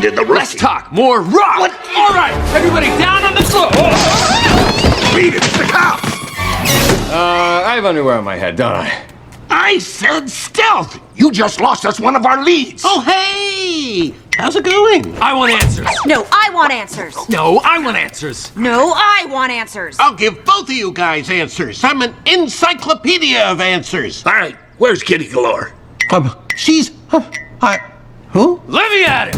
did the rookie. Let's talk more rock. What? All right, everybody down on the floor. Beat it, it's the cops. I have underwear on my head, don't I? I said stealth. You just lost us one of our leads. Oh, hey! How's it going? I want answers. No, I want answers. No, I want answers. No, I want answers. I'll give both of you guys answers. I'm an encyclopedia of answers. All right, where's Kitty Galore? She's... Who? Livy at it.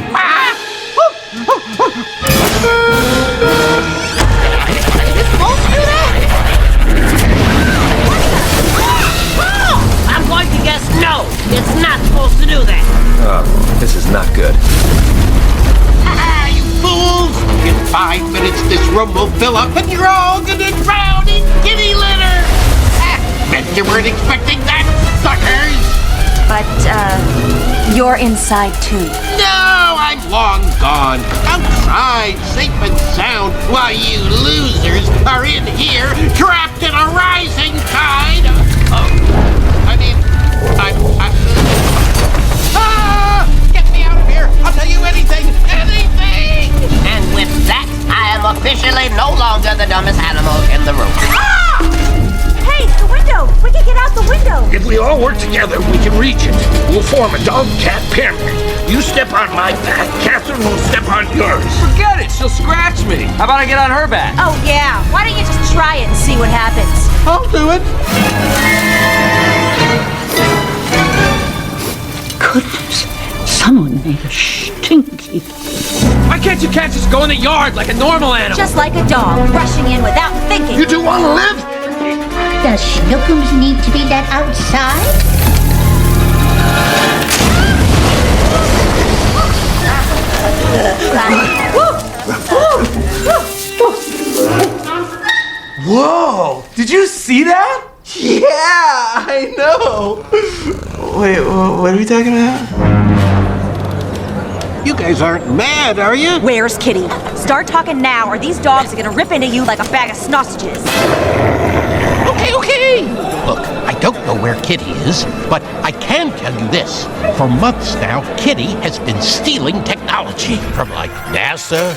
I'm going to guess no. It's not supposed to do that. This is not good. You fools! In 5 minutes, this room will fill up and you're all gonna drown in kitty litter! Bet you weren't expecting that, suckers! But, you're inside too. No, I'm long gone. Outside, safe and sound, while you losers are in here, trapped in a rising tide. Get me out of here! I'll tell you anything! Anything! And with that, I am officially no longer the dumbest animal in the room. Hey, the window! We can get out the window! If we all work together, we can reach it. We'll form a dog-cat pyramid. You step on my back, Catherine will step on yours. Forget it. She'll scratch me. How about I get on her back? Oh, yeah. Why don't you just try it and see what happens? I'll do it. Goodness, someone made a stinky. Why can't you cats just go in the yard like a normal animal? Just like a dog, rushing in without thinking. You two want to live? Does Schnookums need to be let outside? Whoa! Did you see that? Yeah, I know. Wait, what are we talking about? You guys aren't mad, are you? Where's Kitty? Start talking now, or these dogs are gonna rip into you like a bag of sausages. Okay. Look, I don't know where Kitty is, but I can tell you this. For months now, Kitty has been stealing technology from, like, NASA,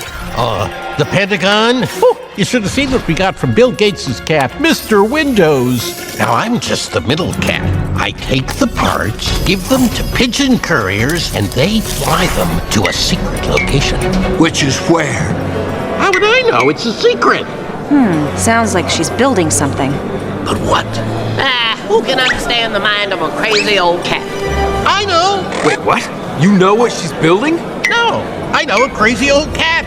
the Pentagon. Oh, you should have seen what we got from Bill Gates' cat, Mr. Windows. Now, I'm just the middle cat. I take the parts, give them to pigeon couriers, and they fly them to a secret location. Which is where? How would I know? It's a secret. Sounds like she's building something. But what? Who can understand the mind of a crazy old cat? I know. Wait, what? You know what she's building? No, I know a crazy old cat.